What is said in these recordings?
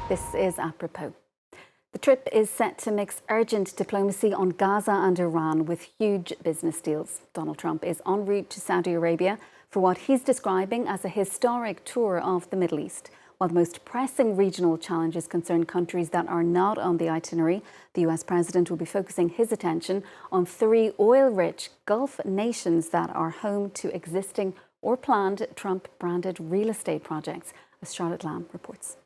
This is apropos. The trip is set to mix urgent diplomacy on Gaza and Iran with huge business deals. Donald Trump is en route to Saudi Arabia for what he's describing as a historic tour of the Middle East. While the most pressing regional challenges concern countries that are not on the itinerary, the US president will be focusing his attention on three oil-rich Gulf nations that are home to existing or planned Trump-branded real estate projects, as Charlotte Lamb reports.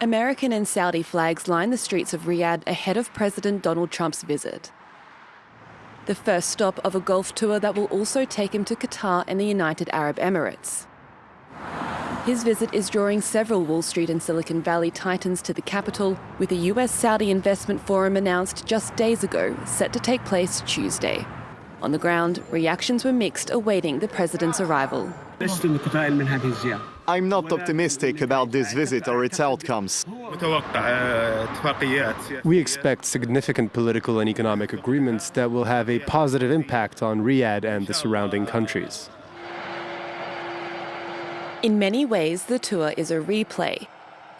American and Saudi flags line the streets of Riyadh ahead of President Donald Trump's visit. The first stop of a Gulf tour that will also take him to Qatar and the United Arab Emirates. His visit is drawing several Wall Street and Silicon Valley titans to the capital, with a US-Saudi investment forum announced just days ago, set to take place Tuesday. On the ground, reactions were mixed awaiting the president's arrival. I'm not optimistic about this visit or its outcomes. We expect significant political and economic agreements that will have a positive impact on Riyadh and the surrounding countries. In many ways, the tour is a replay.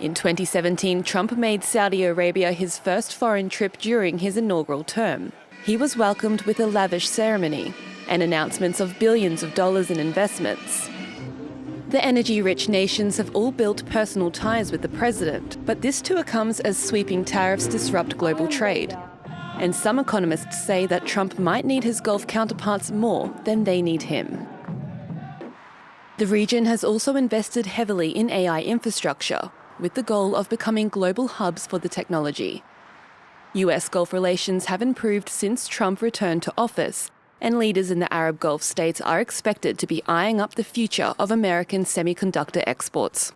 In 2017, Trump made Saudi Arabia his first foreign trip during his inaugural term. He was welcomed with a lavish ceremony and announcements of billions of dollars in investments. The energy-rich nations have all built personal ties with the president, but this tour comes as sweeping tariffs disrupt global trade. And some economists say that Trump might need his Gulf counterparts more than they need him. The region has also invested heavily in AI infrastructure, with the goal of becoming global hubs for the technology. US Gulf relations have improved since Trump returned to office, and leaders in the Arab Gulf states are expected to be eyeing up the future of American semiconductor exports.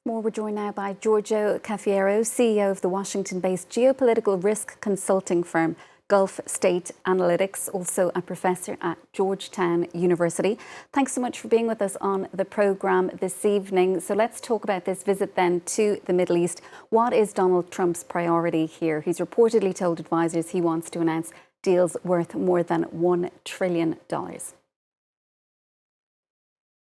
We're joined now by Giorgio Cafiero, CEO of the Washington-based geopolitical risk consulting firm Gulf State Analytics, also a professor at Georgetown University. Thanks so much for being with us on the programme this evening. So let's talk about this visit then to the Middle East. What is Donald Trump's priority here? He's reportedly told advisors he wants to announce deals worth more than $1 trillion.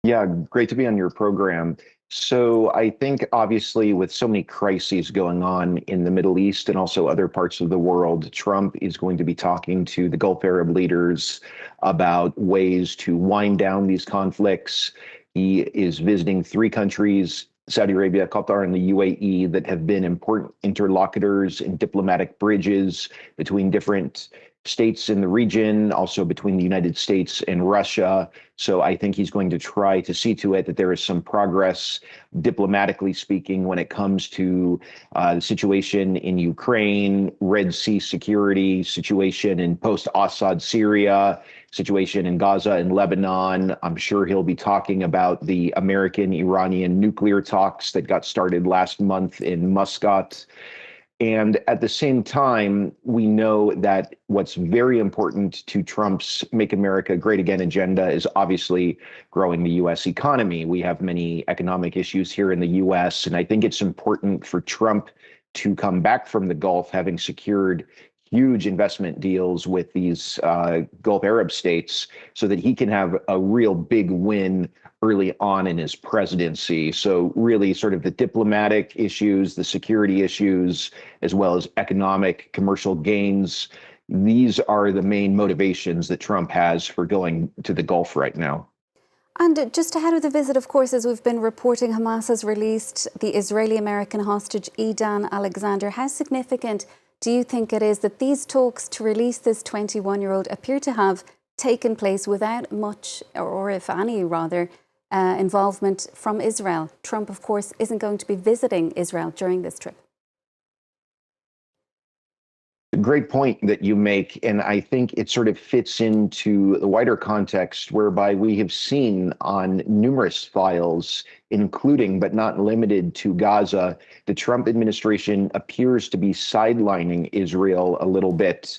Yeah, great to be on your program. So I think obviously with so many crises going on in the Middle East and also other parts of the world, Trump is going to be talking to the Gulf Arab leaders about ways to wind down these conflicts. He is visiting three countries, Saudi Arabia, Qatar, and the UAE, that have been important interlocutors and diplomatic bridges between different states in the region, also between the United States and Russia. So I think he's going to try to see to it that there is some progress, diplomatically speaking, when it comes to the situation in Ukraine, Red Sea security, situation in post-Assad Syria, situation in Gaza and Lebanon. I'm sure he'll be talking about the American-Iranian nuclear talks that got started last month in Muscat. And at the same time, we know that what's very important to Trump's Make America Great Again agenda is obviously growing the U.S. economy. We have many economic issues here in the U.S., and I think it's important for Trump to come back from the Gulf, having secured huge investment deals with these Gulf Arab states, so that he can have a real big win early on in his presidency. So really sort of the diplomatic issues, the security issues, as well as economic, commercial gains. These are the main motivations that Trump has for going to the Gulf right now. And just ahead of the visit, of course, as we've been reporting, Hamas has released the Israeli-American hostage Edan Alexander. How significant do you think it is that these talks to release this 21-year-old appear to have taken place without much, or if any rather, involvement from Israel? Trump, of course, isn't going to be visiting Israel during this trip. Great point that you make, and I think it sort of fits into the wider context whereby we have seen on numerous files, including but not limited to Gaza, the Trump administration appears to be sidelining Israel a little bit.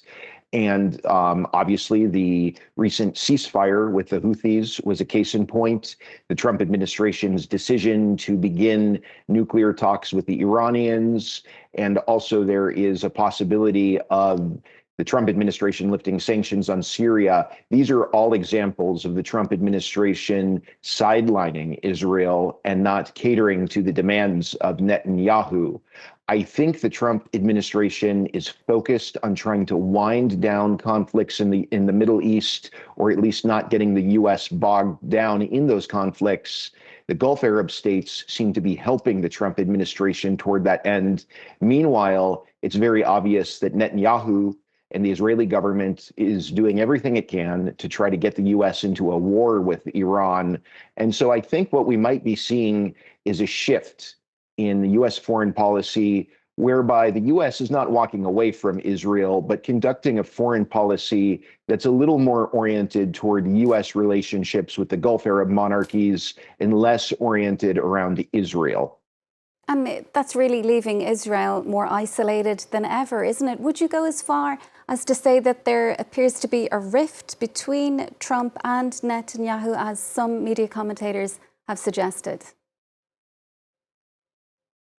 And obviously, the recent ceasefire with the Houthis was a case in point. The Trump administration's decision to begin nuclear talks with the Iranians. And also there is a possibility of the Trump administration lifting sanctions on Syria. These are all examples of the Trump administration sidelining Israel and not catering to the demands of Netanyahu. I think the Trump administration is focused on trying to wind down conflicts in the Middle East, or at least not getting the U.S. bogged down in those conflicts. The Gulf Arab states seem to be helping the Trump administration toward that end. Meanwhile, it's very obvious that Netanyahu and the Israeli government is doing everything it can to try to get the U.S. into a war with Iran. And so I think what we might be seeing is a shift in the U.S. foreign policy, whereby the U.S. is not walking away from Israel, but conducting a foreign policy that's a little more oriented toward U.S. relationships with the Gulf Arab monarchies and less oriented around Israel. That's really leaving Israel more isolated than ever, isn't it? Would you go as far as to say that there appears to be a rift between Trump and Netanyahu, as some media commentators have suggested?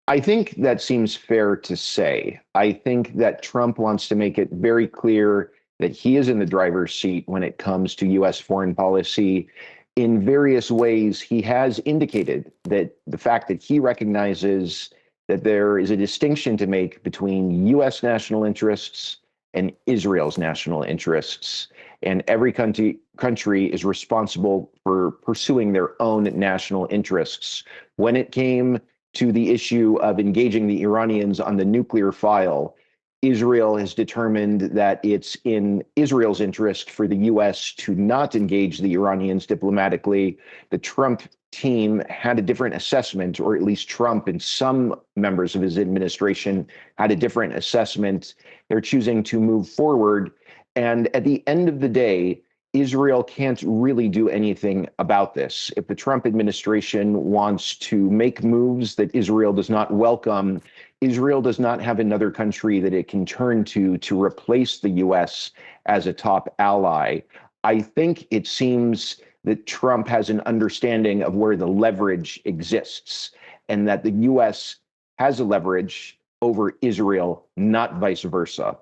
I think that seems fair to say. I think that Trump wants to make it very clear that he is in the driver's seat when it comes to U.S. foreign policy. In various ways, he has indicated that the fact that he recognizes that there is a distinction to make between U.S. national interests and Israel's national interests. And every country is responsible for pursuing their own national interests. When it came to the issue of engaging the Iranians on the nuclear file, Israel has determined that it's in Israel's interest for the U.S. to not engage the Iranians diplomatically. The Trump team had a different assessment, or at least Trump and some members of his administration had a different assessment. They're choosing to move forward. And at the end of the day, Israel can't really do anything about this. If the Trump administration wants to make moves that Israel does not welcome, Israel does not have another country that it can turn to replace the U.S. as a top ally. I think it seems that Trump has an understanding of where the leverage exists, and that the U.S. has a leverage over Israel, not vice versa.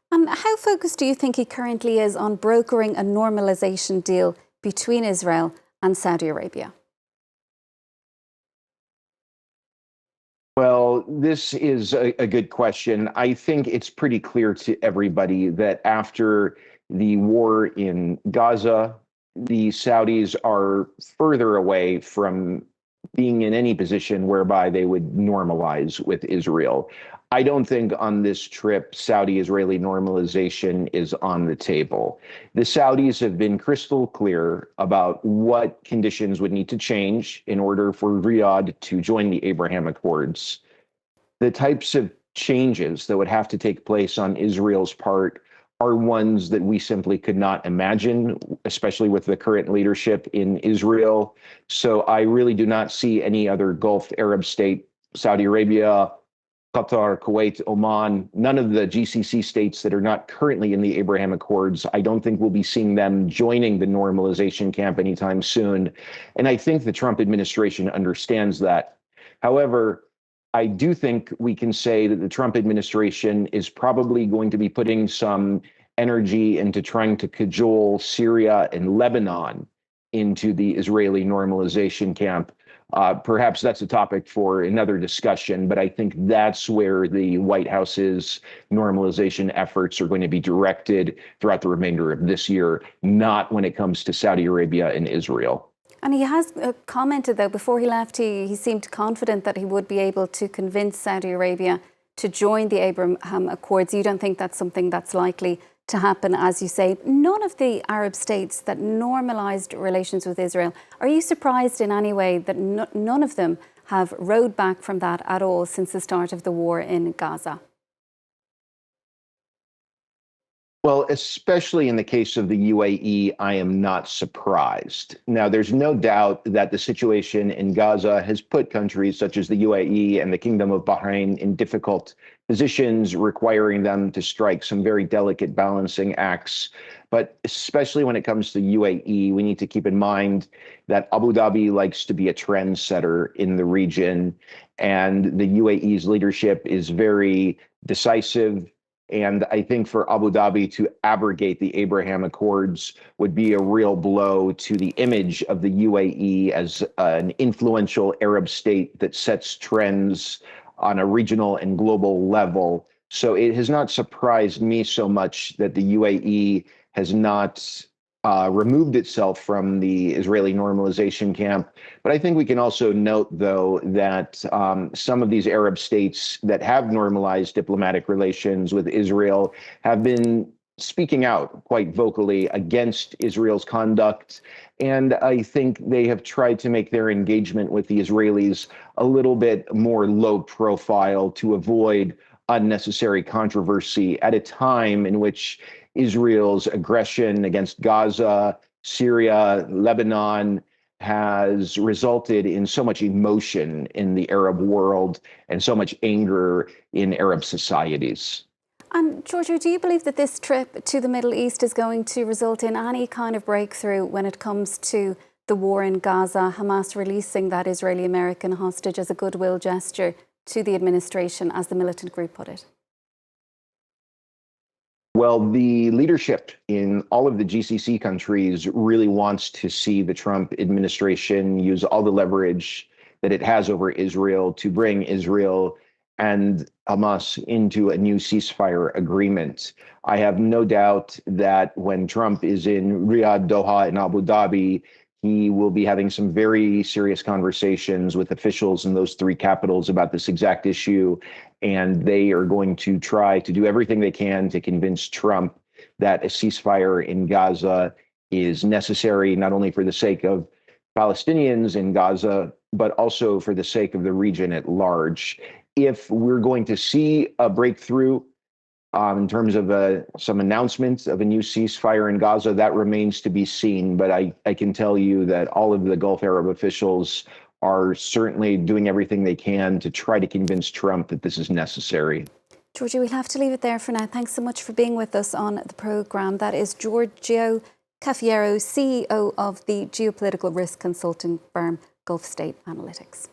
How focused do you think he currently is on brokering a normalization deal between Israel and Saudi Arabia? Well, this is a good question. I think it's pretty clear to everybody that after the war in Gaza, the Saudis are further away from being in any position whereby they would normalize with Israel. I don't think on this trip Saudi-Israeli normalization is on the table. The Saudis have been crystal clear about what conditions would need to change in order for Riyadh to join the Abraham Accords. The types of changes that would have to take place on Israel's part are ones that we simply could not imagine, especially with the current leadership in Israel. So I really do not see any other Gulf Arab state, Saudi Arabia, Qatar, Kuwait, Oman, none of the GCC states that are not currently in the Abraham Accords. I don't think we'll be seeing them joining the normalization camp anytime soon. And I think the Trump administration understands that. However, I do think we can say that the Trump administration is probably going to be putting some energy into trying to cajole Syria and Lebanon into the Israeli normalization camp. Perhaps that's a topic for another discussion, but I think that's where the White House's normalization efforts are going to be directed throughout the remainder of this year, not when it comes to Saudi Arabia and Israel. And he has commented, though, before he left, he seemed confident that he would be able to convince Saudi Arabia to join the Abraham Accords. You don't think that's something that's likely to happen, as you say? None of the Arab states that normalized relations with Israel, are you surprised in any way that none of them have rowed back from that at all since the start of the war in Gaza? Well, especially in the case of the UAE, I am not surprised. Now, there's no doubt that the situation in Gaza has put countries such as the UAE and the Kingdom of Bahrain in difficult positions, requiring them to strike some very delicate balancing acts. But especially when it comes to UAE, we need to keep in mind that Abu Dhabi likes to be a trendsetter in the region, and the UAE's leadership is very decisive, And I think for Abu Dhabi to abrogate the Abraham Accords would be a real blow to the image of the UAE as an influential Arab state that sets trends on a regional and global level. So it has not surprised me so much that the UAE has not removed itself from the Israeli normalization camp. But I think we can also note, though, that some of these Arab states that have normalized diplomatic relations with Israel have been speaking out quite vocally against Israel's conduct. And I think they have tried to make their engagement with the Israelis a little bit more low profile to avoid unnecessary controversy at a time in which Israel's aggression against Gaza, Syria, Lebanon has resulted in so much emotion in the Arab world and so much anger in Arab societies. And Giorgio, do you believe that this trip to the Middle East is going to result in any kind of breakthrough when it comes to the war in Gaza, Hamas releasing that Israeli-American hostage as a goodwill gesture to the administration, as the militant group put it? Well, the leadership in all of the GCC countries really wants to see the Trump administration use all the leverage that it has over Israel to bring Israel and Hamas into a new ceasefire agreement. I have no doubt that when Trump is in Riyadh, Doha, and Abu Dhabi, he will be having some very serious conversations with officials in those three capitals about this exact issue. And they are going to try to do everything they can to convince Trump that a ceasefire in Gaza is necessary, not only for the sake of Palestinians in Gaza, but also for the sake of the region at large. If we're going to see a breakthrough in terms of some announcements of a new ceasefire in Gaza, that remains to be seen. But I can tell you that all of the Gulf Arab officials are certainly doing everything they can to try to convince Trump that this is necessary. Giorgio, we'll have to leave it there for now. Thanks so much for being with us on the programme. That is Giorgio Cafiero, CEO of the geopolitical risk consulting firm Gulf State Analytics.